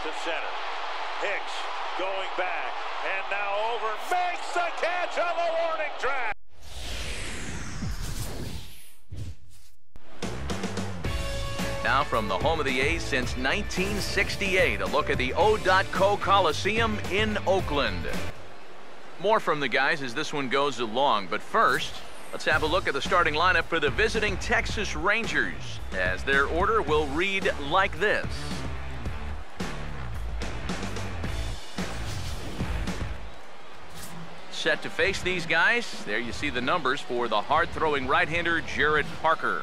to center. Hicks going back, and now over, makes the catch on the warning track. Now from the home of the A's since 1968, a look at the O.Co Coliseum in Oakland. More from the guys as this one goes along, but first, let's have a look at the starting lineup for the visiting Texas Rangers, as their order will read like this. Set to face these guys, there you see the numbers for the hard-throwing right-hander Jared Parker.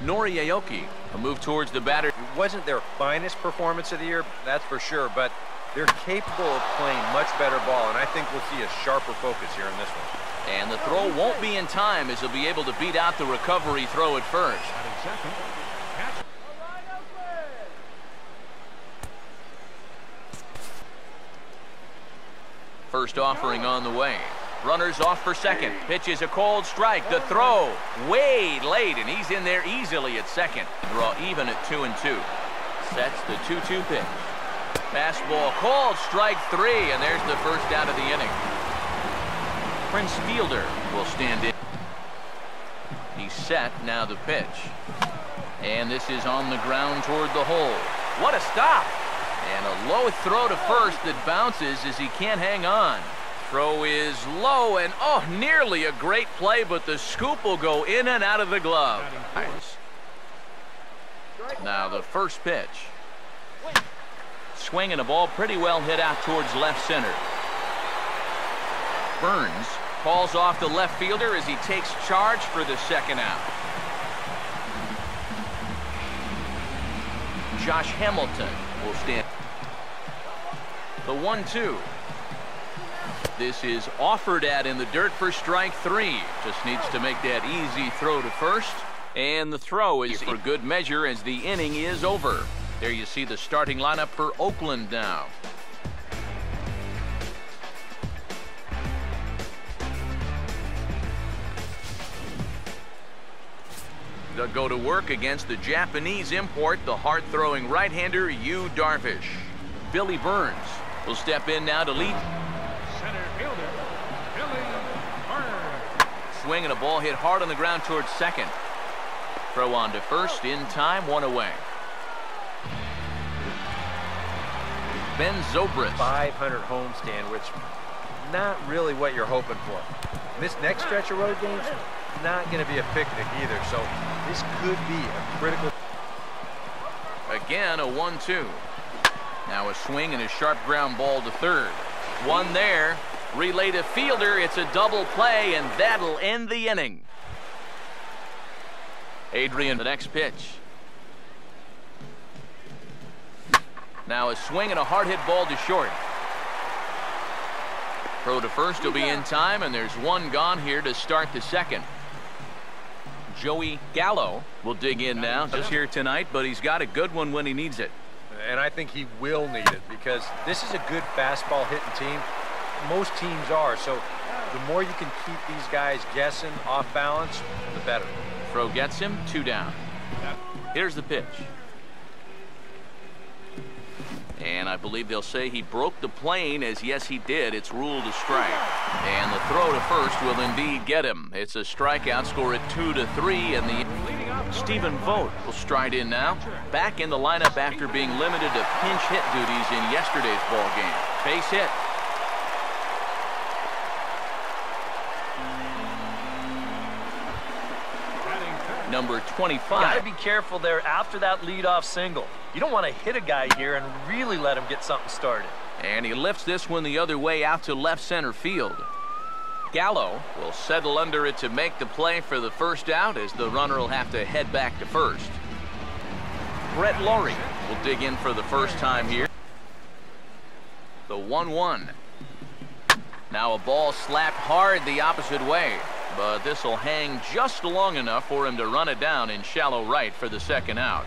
Nori Aoki, a move towards the batter. It wasn't their finest performance of the year, that's for sure, but they're capable of playing much better ball, and I think we'll see a sharper focus here in this one. And the throw won't be in time as he'll be able to beat out the recovery throw at first. First offering on the way. Runners off for second. Pitch is a cold strike. The throw way late, and he's in there easily at second. Draw even at 2-2. Sets the 2-2 pitch. Fastball, called strike 3, and there's the first out of the inning. Prince Fielder will stand in. He's set, now the pitch. And this is on the ground toward the hole. What a stop! And a low throw to first that bounces as he can't hang on. Throw is low, and oh, nearly a great play, but the scoop will go in and out of the glove. Now the first pitch. Swinging a ball pretty well hit out towards left center. Burns calls off the left fielder as he takes charge for the second out. Josh Hamilton will stand. The 1-2. This is offered at in the dirt for strike 3. Just needs to make that easy throw to first. And the throw is for good measure as the inning is over. There you see the starting lineup for Oakland now. They'll go to work against the Japanese import, the hard-throwing right-hander Yu Darvish. Billy Burns will step in now to lead. Center fielder, Billy Burns. Swinging a ball hit hard on the ground towards second. Throw on to first, in time, one away. Ben Zobrist. 500 homestand, which not really what you're hoping for. This next stretch of road games, not going to be a picnic either, so this could be a critical. Again, a 1-2. Now a swing and a sharp ground ball to third. One there. Relay to fielder. It's a double play, and that'll end the inning. Adrian, the next pitch. Now a swing and a hard hit ball to short. Throw to first will be in time, and there's one gone here to start the second. Joey Gallo will dig in now, just here tonight, but he's got a good one when he needs it. And I think he will need it because this is a good fastball hitting team. Most teams are, so the more you can keep these guys guessing off balance, the better. Throw gets him, 2 down. Here's the pitch. And I believe they'll say he broke the plane, as yes he did. It's ruled a strike. And the throw to first will indeed get him. It's a strikeout, score at 2-3, and the Stephen Vogt will stride in now. Back in the lineup after being limited to pinch hit duties in yesterday's ball game. Base hit. Number 25. Got to be careful there after that leadoff single. You don't want to hit a guy here and really let him get something started. And he lifts this one the other way out to left center field. Gallo will settle under it to make the play for the first out, as the runner will have to head back to first. Brett Laurie will dig in for the first time here. The 1-1. Now a ball slapped hard the opposite way, but this will hang just long enough for him to run it down in shallow right for the second out.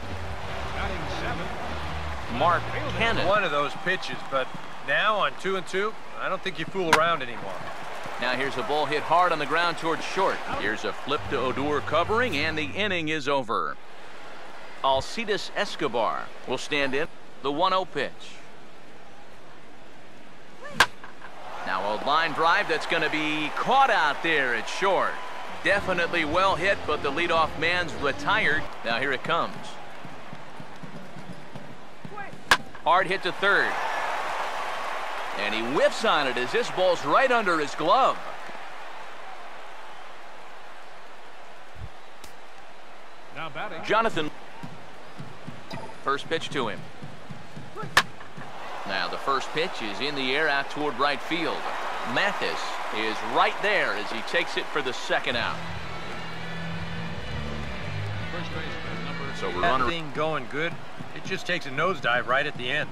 Mark Cannon. One of those pitches, but now on 2-2, I don't think you fool around anymore. Now here's a ball hit hard on the ground towards short. Here's a flip to Odor covering, and the inning is over. Alcides Escobar will stand in. The 1-0 pitch. A line drive that's going to be caught out there at short. Definitely well hit, but the leadoff man's retired. Now here it comes. Hard hit to third. And he whiffs on it as this ball's right under his glove. Now batting. Jonathan. First pitch to him. Now the first pitch is in the air out toward right field. Mathis is right there as he takes it for the second out. First baseman, number So eight. that thing going good, it just takes a nosedive right at the end.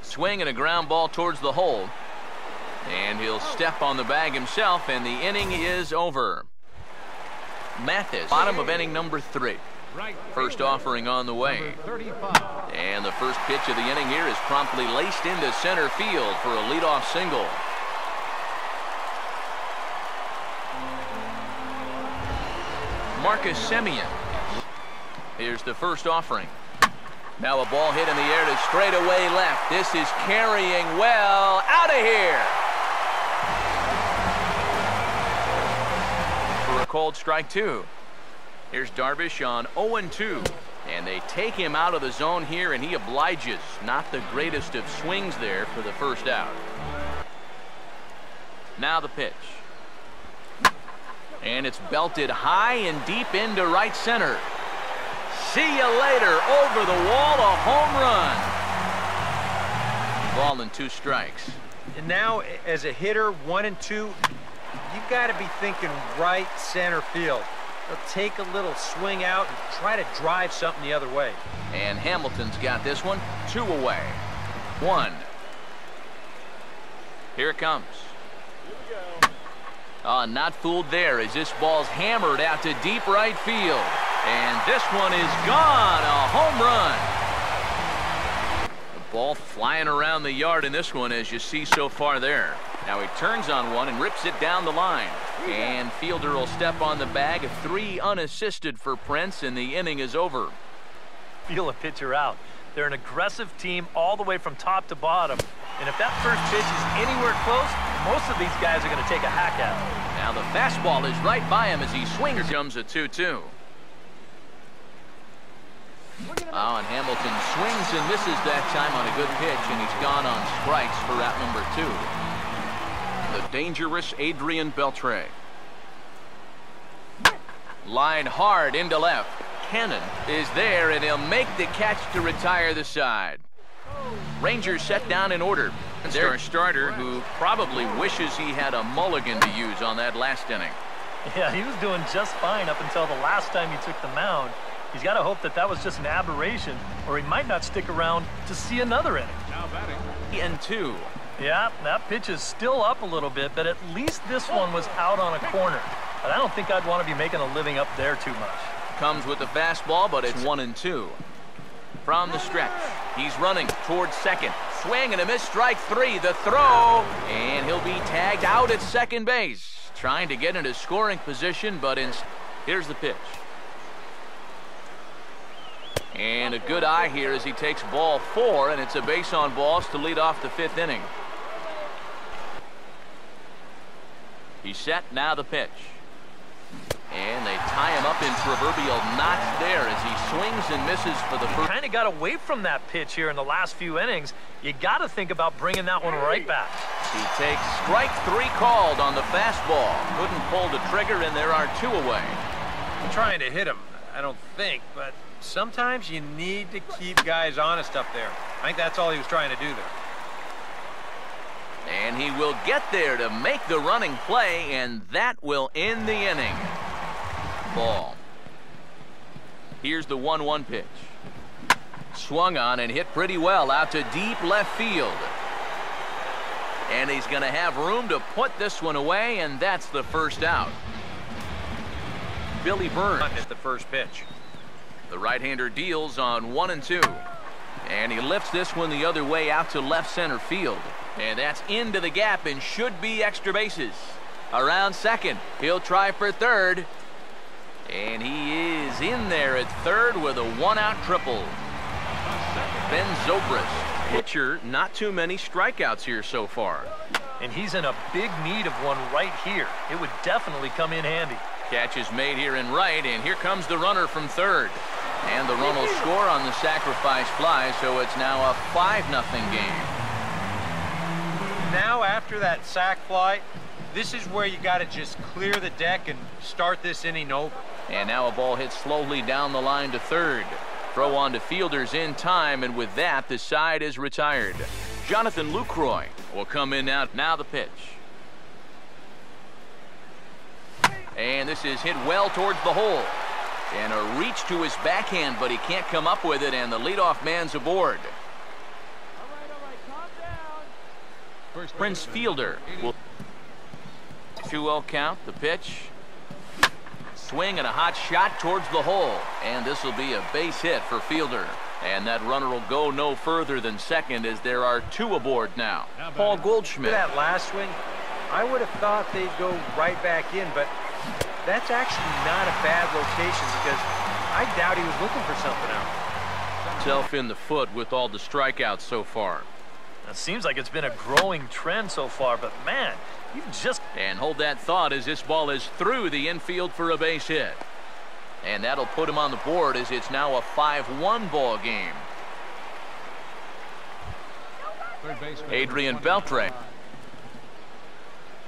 Swing and a ground ball towards the hole. And he'll step on the bag himself, and the inning is over. Mathis, bottom of inning number 3. Right First fielder, offering on the way. number 35. And the first pitch of the inning here is promptly laced into center field for a leadoff single. Marcus Semien. Here's the first offering. Now a ball hit in the air to straightaway left. This is carrying well. Out of here. For a cold strike 2. Here's Darvish on 0-2. And they take him out of the zone here, and he obliges. Not the greatest of swings there for the first out. Now the pitch. And it's belted high and deep into right center. See you later. Over the wall, a home run. Ball and 2 strikes. And now, as a hitter, 1 and 2, you got to be thinking right center field. They'll take a little swing out and try to drive something the other way. And Hamilton's got this one. 2 away. 1. Here it comes. Not fooled there as this ball's hammered out to deep right field. And this one is gone. A home run. The ball flying around the yard in this one, as you see so far there. Now he turns on one and rips it down the line. And fielder will step on the bag. 3 unassisted for Prince, and the inning is over. Feel a pitcher out. They're an aggressive team all the way from top to bottom. And if that first pitch is anywhere close, most of these guys are going to take a hack at it. Now the fastball is right by him as he swings. Here comes a 2-2. And Hamilton swings and misses that time on a good pitch, and he's gone on strikes for out number 2. The dangerous Adrian Beltre. Line hard into left. Cannon is there, and he'll make the catch to retire the side. Rangers set down in order. Their starter, who probably wishes he had a mulligan to use on that last inning. Yeah, he was doing just fine up until the last time he took the mound. He's got to hope that that was just an aberration, or he might not stick around to see another inning. Now batting. And 2. Yeah, that pitch is still up a little bit, but at least this one was out on a corner. But I don't think I'd want to be making a living up there too much. Comes with the fastball, but it's 1-2. From the stretch, he's running towards second. Swing and a miss, strike 3. The throw, and he'll be tagged out at second base. Trying to get into scoring position, but here's the pitch. And a good eye here as he takes ball 4, and it's a base on balls to lead off the 5th inning. He's set, now the pitch. And they tie him up in proverbial knots there as he swings and misses for the first. Kind of got away from that pitch here in the last few innings. You got to think about bringing that one right back. He takes strike 3 called on the fastball. Couldn't pull the trigger, and there are 2 away. I'm trying to hit him, I don't think, but sometimes you need to keep guys honest up there. I think that's all he was trying to do there. And he will get there to make the running play, and that will end the inning. Ball. Here's the 1-1 pitch. Swung on and hit pretty well out to deep left field. And he's going to have room to put this one away, and that's the first out. Billy Burns At the first pitch. The right-hander deals on 1-2. And he lifts this one the other way out to left center field. And that's into the gap and should be extra bases. Around second. He'll try for third. And he is in there at third with a 1-out triple. Ben Zobrist, pitcher, not too many strikeouts here so far. and he's in a big need of one right here. It would definitely come in handy. Catch is made here in right, and here comes the runner from third. And the run will score on the sacrifice fly, so it's now a 5-0 game. Now after that sac fly, this is where you got to just clear the deck and start this inning over. And now a ball hits slowly down the line to third. Throw on to fielders in time, and with that, the side is retired. Jonathan Lucroy will come in now. Now the pitch. And this is hit well towards the hole. And a reach to his backhand, but he can't come up with it, and the leadoff man's aboard. Prince Fielder will 2-0 count. The pitch. Swing and a hot shot towards the hole, and this will be a base hit for Fielder. And that runner will go no further than second, as there are 2 aboard now. Paul Goldschmidt. That last swing, I would have thought they'd go right back in, but that's actually not a bad location because I doubt he was looking for something else. Himself in the foot with all the strikeouts so far. It seems like it's been a growing trend so far, but man, you've just... And hold that thought as this ball is through the infield for a base hit. And that'll put him on the board as it's now a 5-1 ball game. Adrian Beltre.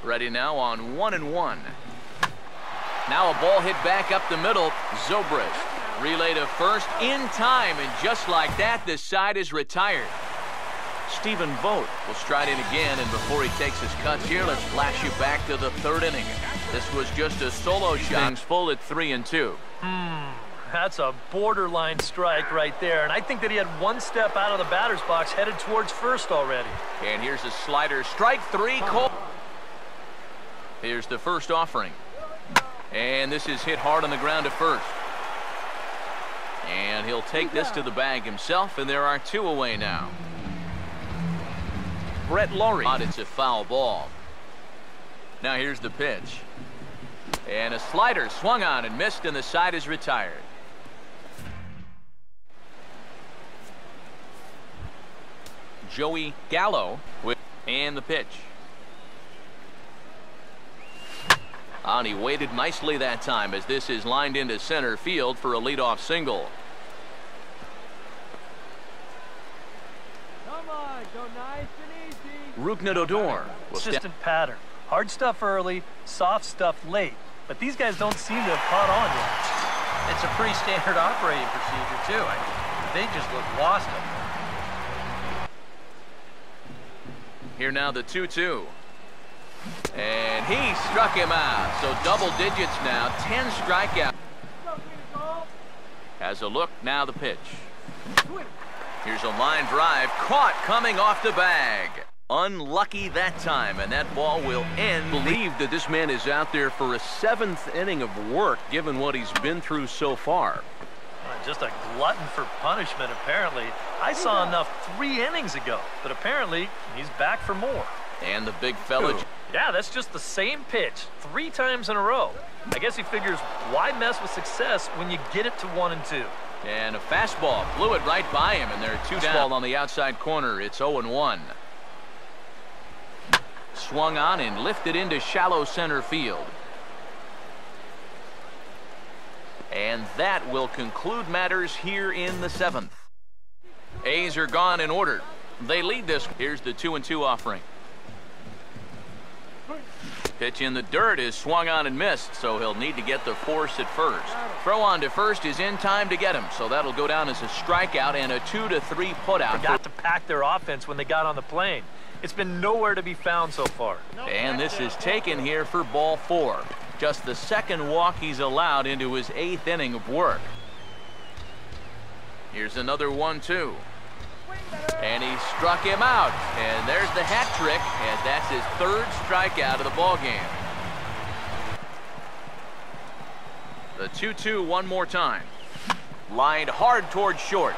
Ready now on 1-1. Now a ball hit back up the middle. Zobrist relay to first in time, and just like that, this side is retired. Stephen Vogt will stride in again, and before he takes his cuts here, let's flash you back to the 3rd inning. This was just a solo shot. Things full at 3-2. That's a borderline strike right there, and I think that he had one step out of the batter's box headed towards first already. And here's a slider. Strike 3 call. Here's the first offering. And this is hit hard on the ground to first. And he'll take this to the bag himself, and there are 2 away now. Brett Laurie. It's a foul ball. Now here's the pitch. And a slider swung on and missed, and the side is retired. Joey Gallo with and the pitch. And he waited nicely that time as this is lined into center field for a leadoff single. Come on, go nice and easy. Rougned Odor. Consistent pattern. Hard stuff early, soft stuff late. But these guys don't seem to have caught on yet. It's a pretty standard operating procedure, too. They just look lost. Here now the 2-2. And he struck him out. So double digits now, 10 strikeouts. Has a look, now the pitch. Here's a line drive, caught coming off the bag. Unlucky that time, and that ball will end. Believe that this man is out there for a 7th inning of work, given what he's been through so far. Just a glutton for punishment, apparently. I saw enough 3 innings ago, but apparently he's back for more. And the big fella. Yeah, that's just the same pitch 3 times in a row. I guess he figures, why mess with success when you get it to 1 and 2? And a fastball blew it right by him, and there are 2 down on the outside corner. It's 0-1. Swung on and lifted into shallow center field. And that will conclude matters here in the 7th. A's are gone in order. They lead this. Here's the 2-2 offering. Pitch in the dirt is swung on and missed, so he'll need to get the force at first. Throw on to first is in time to get him, so that'll go down as a strikeout and a 2-3 putout. Forgot to pack their offense when they got on the plane. It's been nowhere to be found so far. And this is taken here for ball 4. Just the 2nd walk he's allowed into his 8th inning of work. Here's another 1-2. And he struck him out. And there's the hat trick, and that's his 3rd strikeout of the ball game. The 2-2 one more time. Lined hard towards short.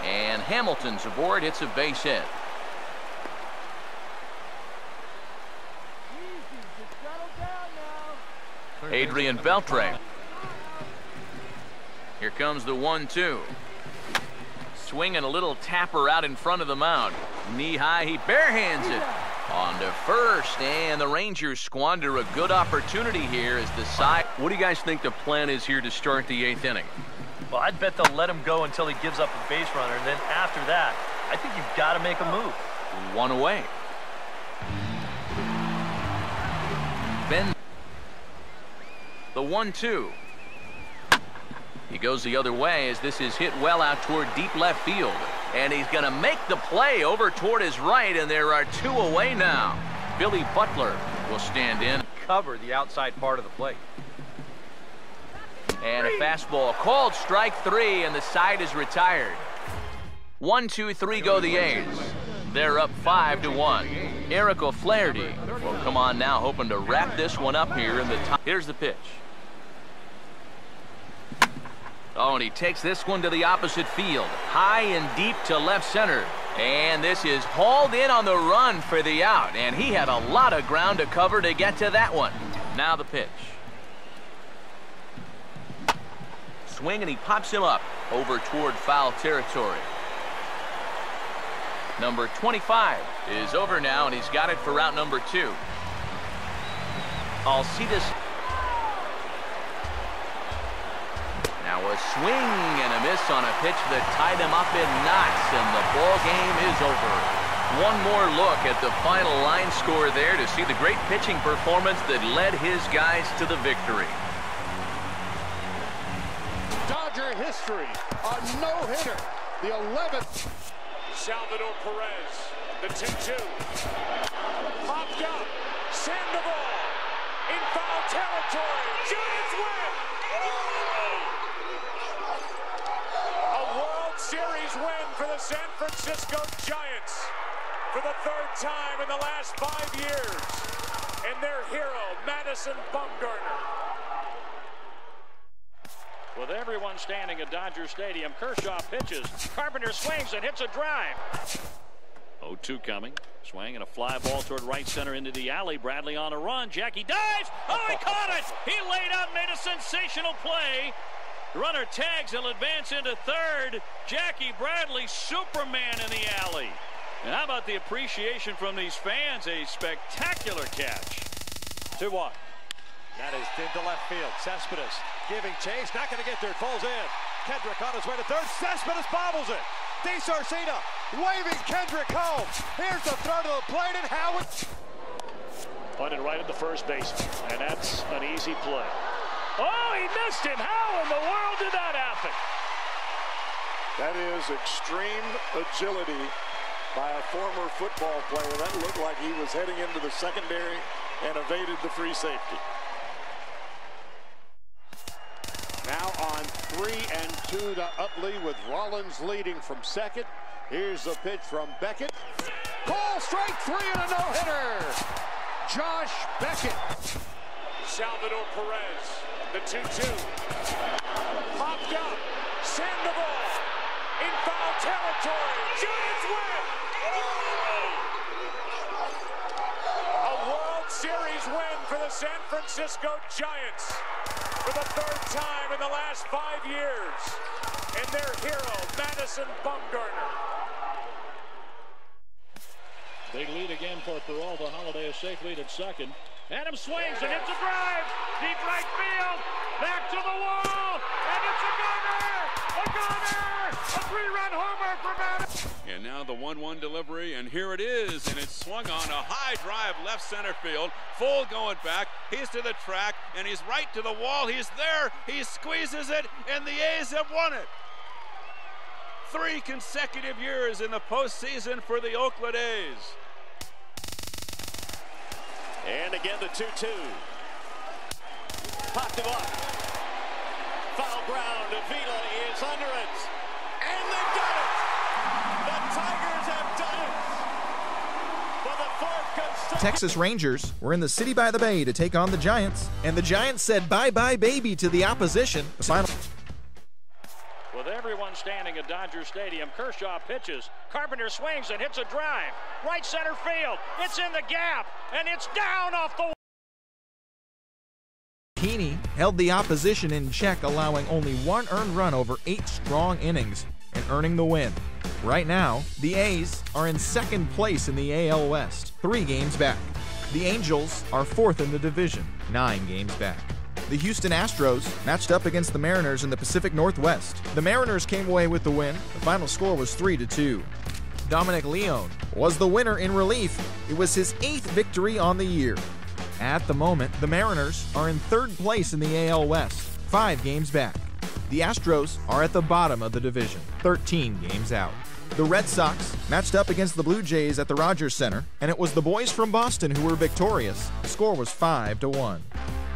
And Hamilton's aboard. It's a base hit. Adrian Beltre. Here comes the 1-2. Swinging a little tapper out in front of the mound. Knee high, he barehands it. On to first, and the Rangers squander a good opportunity here as the side. What do you guys think the plan is here to start the 8th inning? Well, I'd bet they'll let him go until he gives up a base runner, and then after that, I think you've got to make a move. One away. Ben. The 1-2. He goes the other way as this is hit well out toward deep left field. And he's going to make the play over toward his right, and there are 2 away now. Billy Butler will stand in. Cover the outside part of the plate. And a fastball called strike 3, and the side is retired. 1-2-3 go the A's. They're up 5-1. Eric O'Flaherty will come on now, hoping to wrap this one up here in the top. Here's the pitch. Oh, and he takes this one to the opposite field. High and deep to left center. And this is hauled in on the run for the out. And he had a lot of ground to cover to get to that one. Now the pitch. Swing, and he pops him up over toward foul territory. Number 25 is over now, and he's got it for route number 2. I'll see this. Now a swing and a miss on a pitch that tied him up in knots, and the ball game is over. One more look at the final line score there to see the great pitching performance that led his guys to the victory. Dodger history, a no-hitter, the 11th. Salvador Perez, the 2-2. Popped up, Sandoval, in foul territory, Giants win! A World Series win for the San Francisco Giants for the 3rd time in the last 5 years. And their hero, Madison Bumgarner. With everyone standing at Dodger Stadium, Kershaw pitches. Carpenter swings and hits a drive. 0-2 coming. Swing and a fly ball toward right center into the alley. Bradley on a run. Jackie dives. Oh, he caught it. He laid out, made a sensational play. Runner tags. He'll advance into 3rd. Jackie Bradley, Superman in the alley. And how about the appreciation from these fans? A spectacular catch. 2-1. That is into left field. Cespedes giving chase. Not going to get there. It falls in. Kendrick on his way to 3rd. Cespedes bobbles it. DeSarcina waving Kendrick home. Here's the throw to the plate, and Howard Punted right at the first baseman. And that's an easy play. Oh, he missed him. How in the world did that happen? That is extreme agility by a former football player. That looked like he was heading into the secondary and evaded the free safety. Now on 3-2 to Utley with Rollins leading from 2nd. Here's the pitch from Beckett. Call strike 3 and a no-hitter. Josh Beckett. Salvador Perez, the 2-2. Popped up. Sandoval in foul territory. Giants win! A World Series win for the San Francisco Giants for the 3rd time in the last 5 years. And their hero, Madison Bumgarner. Big lead again for Peralta. Holiday a safe lead at 2nd. Adams swings and hits a drive. Deep right field. Back to the wall. And it's a gunner! A gunner! A 3-run homer for Madison. And now the 1-1 delivery, and here it is, and it's swung on a high drive left center field. Full going back. He's to the track, and he's right to the wall. He's there. He squeezes it, and the A's have won it. 3 consecutive years in the postseason for the Oakland A's. And again the 2-2. Popped him up. Foul ground. Avila is under it. And they've done it. The Tigers have done it. For the 4th consecutive. Texas Rangers were in the city by the bay to take on the Giants, and the Giants said bye-bye baby to the opposition. The final. With everyone standing at Dodger Stadium, Kershaw pitches. Carpenter swings and hits a drive. Right center field. It's in the gap, and it's down off the. Heaney held the opposition in check, allowing only 1 earned run over 8 strong innings and earning the win. Right now, the A's are in second place in the AL West, 3 games back. The Angels are 4th in the division, 9 games back. The Houston Astros matched up against the Mariners in the Pacific Northwest. The Mariners came away with the win. The final score was 3-2. Dominic Leone was the winner in relief. It was his 8th victory on the year. At the moment, the Mariners are in 3rd place in the AL West, 5 games back. The Astros are at the bottom of the division, 13 games out. The Red Sox matched up against the Blue Jays at the Rogers Center, and it was the boys from Boston who were victorious. The score was 5-1.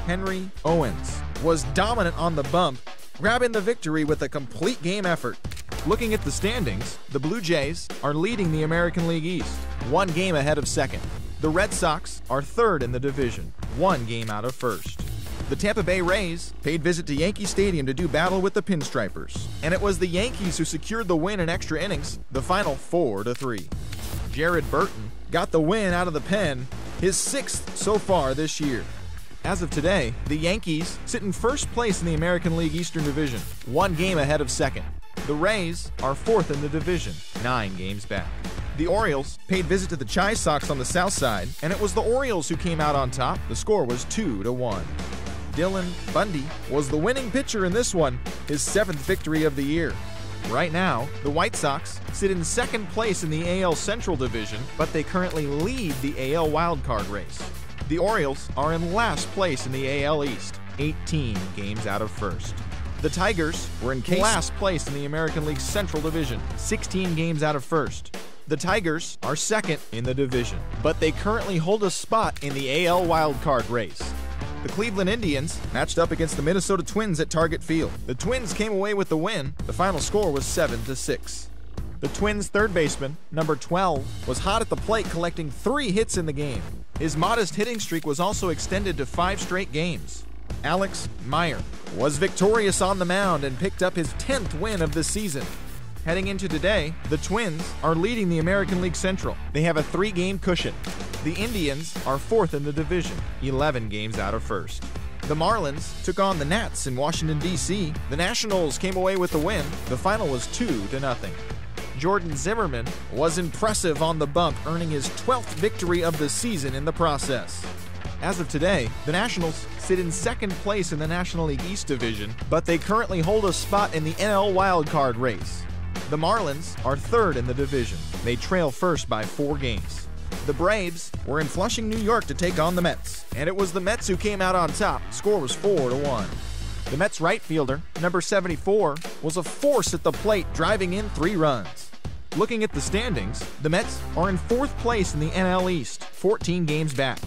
Henry Owens was dominant on the bump, grabbing the victory with a complete game effort. Looking at the standings, the Blue Jays are leading the American League East, 1 game ahead of second. The Red Sox are 3rd in the division, 1 game out of first. The Tampa Bay Rays paid visit to Yankee Stadium to do battle with the Pinstripers, and it was the Yankees who secured the win in extra innings, the final 4-3. Jared Burton got the win out of the pen, his 6th so far this year. As of today, the Yankees sit in first place in the American League Eastern Division, 1 game ahead of second. The Rays are 4th in the division, 9 games back. The Orioles paid visit to the Chi Sox on the south side, and it was the Orioles who came out on top. The score was 2-1. Dylan Bundy was the winning pitcher in this one, his 7th victory of the year. Right now, the White Sox sit in second place in the AL Central Division, but they currently lead the AL wildcard race. The Orioles are in last place in the AL East, 18 games out of first. The Tigers were in last place in the American League Central Division, 16 games out of first. The Tigers are 2nd in the division, but they currently hold a spot in the AL wildcard race. The Cleveland Indians matched up against the Minnesota Twins at Target Field. The Twins came away with the win. The final score was 7-6. The Twins' third baseman, number 12, was hot at the plate, collecting 3 hits in the game. His modest hitting streak was also extended to 5 straight games. Alex Meyer was victorious on the mound and picked up his 10th win of the season. Heading into today, the Twins are leading the American League Central. They have a 3-game cushion. The Indians are 4th in the division, 11 games out of first. The Marlins took on the Nats in Washington, D.C. The Nationals came away with the win. The final was 2-0. Jordan Zimmerman was impressive on the bump, earning his 12th victory of the season in the process. As of today, the Nationals sit in second place in the National League East Division, but they currently hold a spot in the NL wildcard race. The Marlins are 3rd in the division. They trail first by 4 games. The Braves were in Flushing, New York to take on the Mets, and it was the Mets who came out on top. The score was 4-1. The Mets right fielder, number 74, was a force at the plate, driving in 3 runs. Looking at the standings, the Mets are in 4th place in the NL East, 14 games back.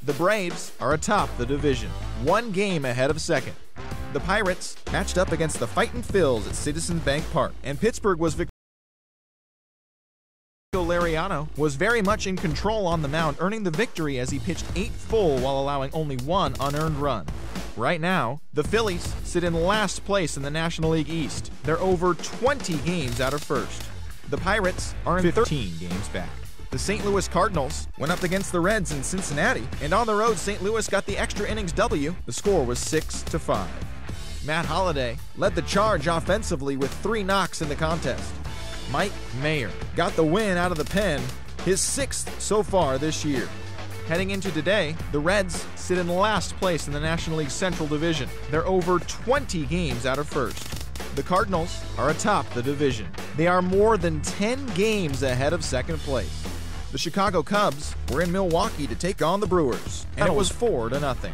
The Braves are atop the division, 1 game ahead of second. The Pirates matched up against the Fightin' Phils at Citizens Bank Park, and Pittsburgh was victorious. Lariano was very much in control on the mound, earning the victory as he pitched 8 full while allowing only 1 unearned run. Right now, the Phillies sit in last place in the National League East. They're over 20 games out of first. The Pirates are in 13 games back. The St. Louis Cardinals went up against the Reds in Cincinnati, and on the road, St. Louis got the extra innings W. The score was 6-5. Matt Holliday led the charge offensively with 3 knocks in the contest. Mike Mayer got the win out of the pen, his 6th so far this year. Heading into today, the Reds sit in last place in the National League Central Division. They're over 20 games out of first. The Cardinals are atop the division. They are more than 10 games ahead of second place. The Chicago Cubs were in Milwaukee to take on the Brewers, and it was 4-0.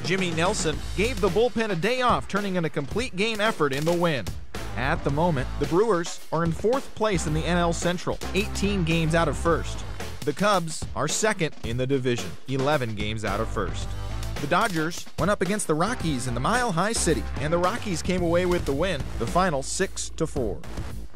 Jimmy Nelson gave the bullpen a day off, turning in a complete game effort in the win. At the moment, the Brewers are in 4th place in the NL Central, 18 games out of first. The Cubs are 2nd in the division, 11 games out of first. The Dodgers went up against the Rockies in the Mile High City, and the Rockies came away with the win, the final 6-4.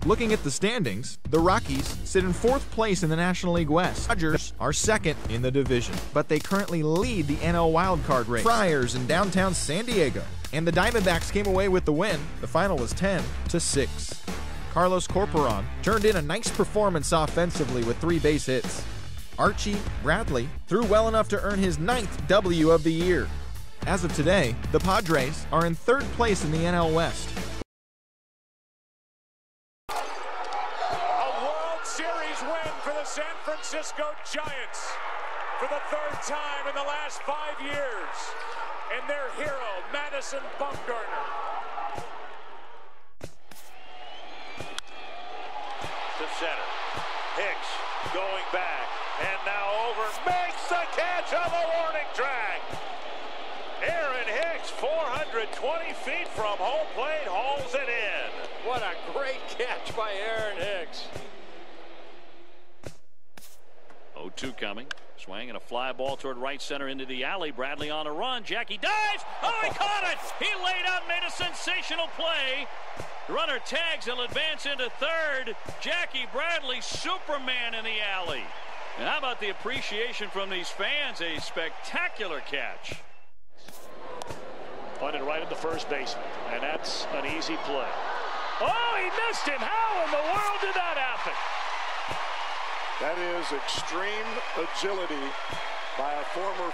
Looking at the standings, the Rockies sit in 4th place in the National League West. The Dodgers are 2nd in the division, but they currently lead the NL wildcard race. Friars in downtown San Diego, and the Diamondbacks came away with the win. The final was 10-6. Carlos Corporon turned in a nice performance offensively with 3 base hits. Archie Bradley threw well enough to earn his 9th W of the year. As of today, the Padres are in 3rd place in the NL West. Series win for the San Francisco Giants for the third time in the last 5 years. And their hero, Madison Bumgarner. To center. Hicks going back. And now over. Makes the catch on the warning track. Aaron Hicks, 420 feet from home plate, hauls it in. What a great catch by Aaron Hicks. 0-2 coming. Swing and a fly ball toward right center into the alley. Bradley on a run. Jackie dives. Oh, he caught it. He laid out and made a sensational play. Runner tags. He'll advance into third. Jackie Bradley, Superman in the alley. And how about the appreciation from these fans? A spectacular catch. Punted right at the first baseman, and that's an easy play. Oh, he missed him. How in the world did that happen? That is extreme agility by a former